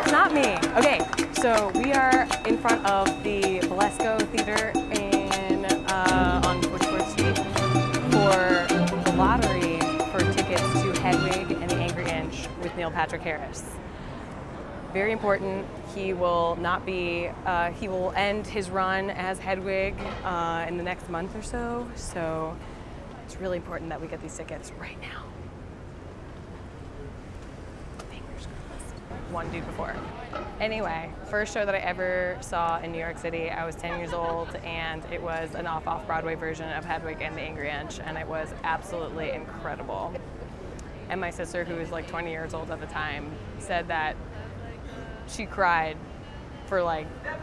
That's not me. Okay, so we are in front of the Valesco Theater on Woodford Street for the lottery for tickets to Hedwig and the Angry Inch with Neil Patrick Harris. Very important. He will not be, he will end his run as Hedwig in the next month or so. So it's really important that we get these tickets right now. Fingers crossed. One dude before. Anyway, first show that I ever saw in New York City, I was 10 years old, and it was an off-Broadway version of Hedwig and the Angry Inch, and it was absolutely incredible. And my sister, who was like 20 years old at the time, said that she cried for like, I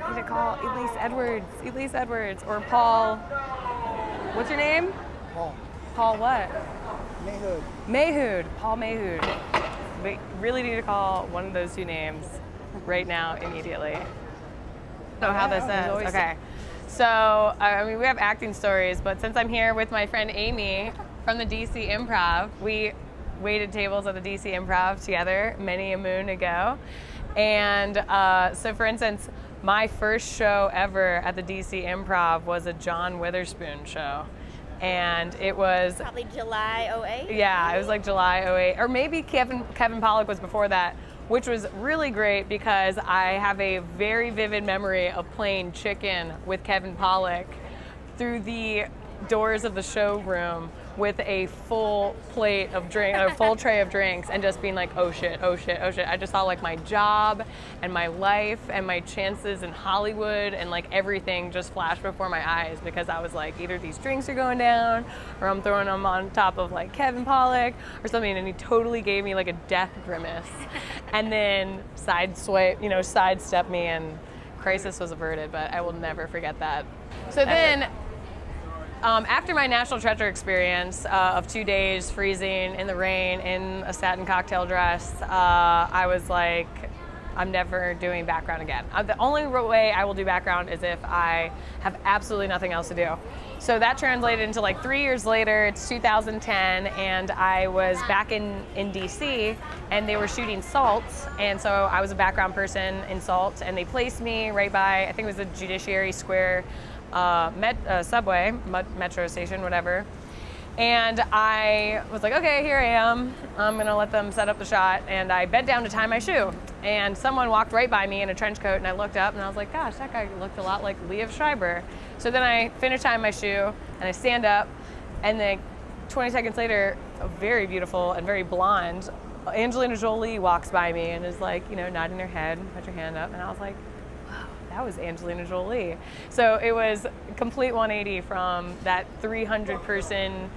need to call Elise Edwards, or Paul, what's your name? Paul what? Mayhood, Paul Mayhood. We really need to call one of those two names right now, immediately. Know how this is, okay. So, I mean, we have acting stories, but since I'm here with my friend Amy from the DC Improv, we waited tables at the DC Improv together many a moon ago. And so for instance, my first show ever at the DC Improv was a John Witherspoon show. And it was probably July 08? Yeah, it was like July 08. Or maybe Kevin Pollak was before that, which was really great because I have a very vivid memory of playing chicken with Kevin Pollak through the doors of the showroom with a full plate of drink, a full tray of drinks, and just being like, oh shit, oh shit, oh shit. I just saw like my job and my life and my chances in Hollywood and like everything just flashed before my eyes, because I was like, either these drinks are going down or I'm throwing them on top of like Kevin Pollak or something, and he totally gave me like a death grimace and then sidestepped me, and crisis was averted, but I will never forget that. So then, after my National Treasure experience of 2 days freezing in the rain in a satin cocktail dress, I was like, I'm never doing background again. The only way I will do background is if I have absolutely nothing else to do. So that translated into like 3 years later, it's 2010, and I was back in DC, and they were shooting Salt, and so I was a background person in Salt, and they placed me right by, I think it was the Judiciary Square subway, metro station, whatever. And I was like, okay, here I am. I'm gonna let them set up the shot. And I bent down to tie my shoe. And someone walked right by me in a trench coat, and I looked up and I was like, gosh, that guy looked a lot like Liev Schreiber. So then I finished tying my shoe and I stand up, and then 20 seconds later, a very beautiful and very blonde Angelina Jolie walks by me and is like, nodding her head, put your hand up. And I was like, that was Angelina Jolie. So it was a complete 180 from that 300-person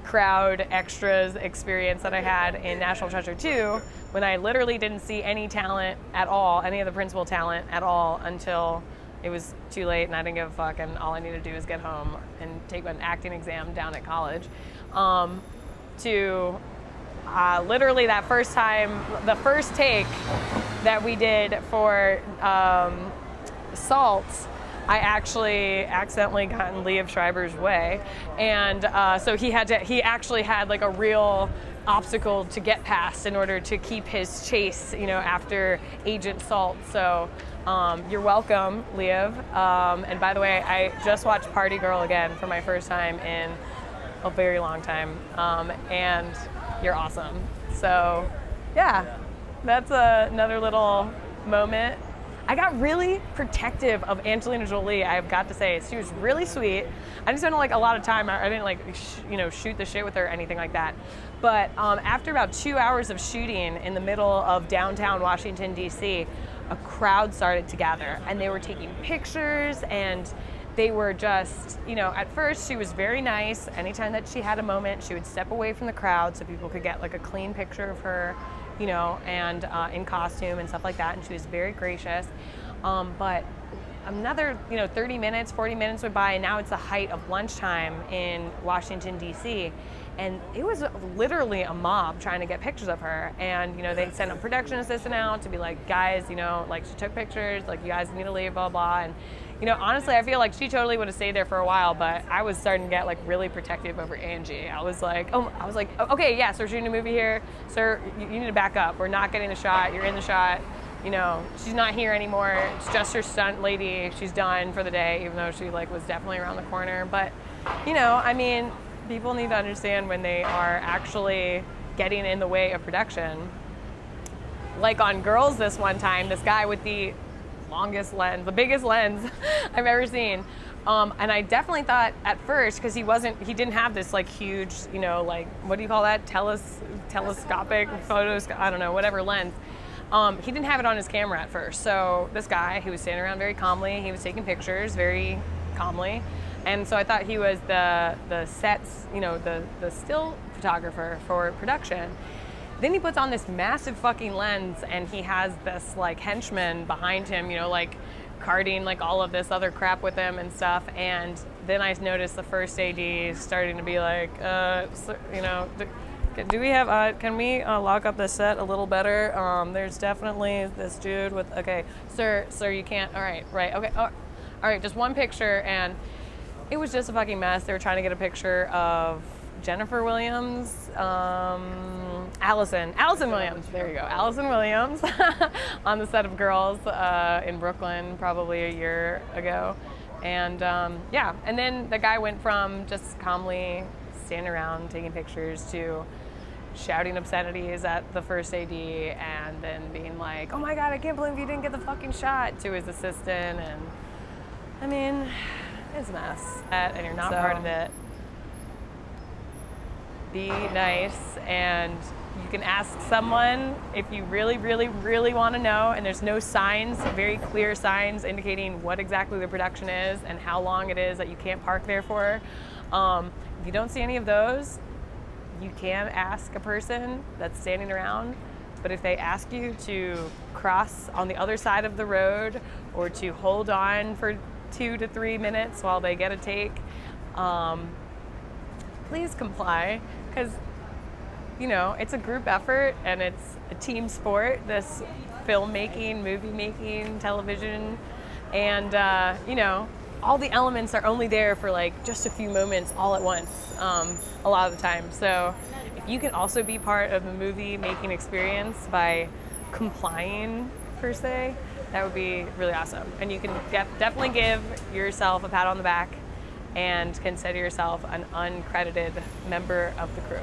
crowd extras experience that I had in National Treasure 2, when I literally didn't see any talent at all, any of the principal talent at all, until it was too late and I didn't give a fuck, and all I needed to do was get home and take an acting exam down at college. Literally that first time, the first take that we did for Salt, I actually accidentally got in Liev Schreiber's way, and so he actually had like a real obstacle to get past in order to keep his chase, after Agent Salt. So you're welcome, Liev. And by the way, I just watched Party Girl again for my first time in a very long time, and you're awesome. So yeah, that's another little moment. I got really protective of Angelina Jolie, I've got to say. She was really sweet. I didn't spend like a lot of time. I didn't shoot the shit with her or anything like that. But after about 2 hours of shooting in the middle of downtown Washington, D.C., a crowd started to gather, and they were taking pictures, and they were just, at first she was very nice. Anytime that she had a moment, she would step away from the crowd so people could get like a clean picture of her, and in costume and stuff like that, and she was very gracious. But another, 30 minutes, 40 minutes went by, and now it's the height of lunchtime in Washington, D.C., And it was literally a mob trying to get pictures of her. And, you know, they sent a production assistant out to be like, guys, you know, like she took pictures, like you guys need to leave, blah, blah. And, you know, honestly, I feel like she totally would have stayed there for a while, but I was starting to get like really protective over Angie. I was like, okay, yes, we're shooting a movie here. Sir, you need to back up. We're not getting the shot. You're in the shot. You know, she's not here anymore. It's just her stunt lady. She's done for the day, even though she like was definitely around the corner. But, you know, I mean, people need to understand when they are actually getting in the way of production. Like on Girls this one time, this guy with the longest lens, the biggest lens I've ever seen. And I definitely thought at first, because he didn't have this like huge, you know, like, what do you call that? Telescopic, I don't know, whatever lens. He didn't have it on his camera at first. So this guy, he was standing around very calmly. He was taking pictures very calmly. And so I thought he was the sets, you know, the still photographer for production. Then he puts on this massive fucking lens and he has this like henchman behind him, you know, like carting like all of this other crap with him and stuff. And then I noticed the first AD starting to be like, you know, do we have, can we lock up the set a little better? There's definitely this dude with, okay, sir, you can't, all right, okay, all right, just one picture. And it was just a fucking mess. They were trying to get a picture of Jennifer Williams, Allison Williams, there you go, Allison Williams on the set of Girls in Brooklyn probably a year ago. And yeah, and then the guy went from just calmly standing around taking pictures to shouting obscenities at the first AD and then being like, oh my God, I can't believe you didn't get the fucking shot, to his assistant. And I mean, it's a mess. And you're not part of it. Be nice, and you can ask someone if you really, really, really want to know, and there's no signs, very clear signs indicating what exactly the production is and how long it is that you can't park there for. If you don't see any of those, you can ask a person that's standing around, but if they ask you to cross on the other side of the road or to hold on for 2 to 3 minutes while they get a take, please comply, because, you know, it's a group effort and it's a team sport, this filmmaking, movie making, television, and, you know, all the elements are only there for like just a few moments all at once, a lot of the time. So if you can also be part of the movie making experience by complying, per se, that would be really awesome. And you can definitely give yourself a pat on the back and consider yourself an uncredited member of the crew.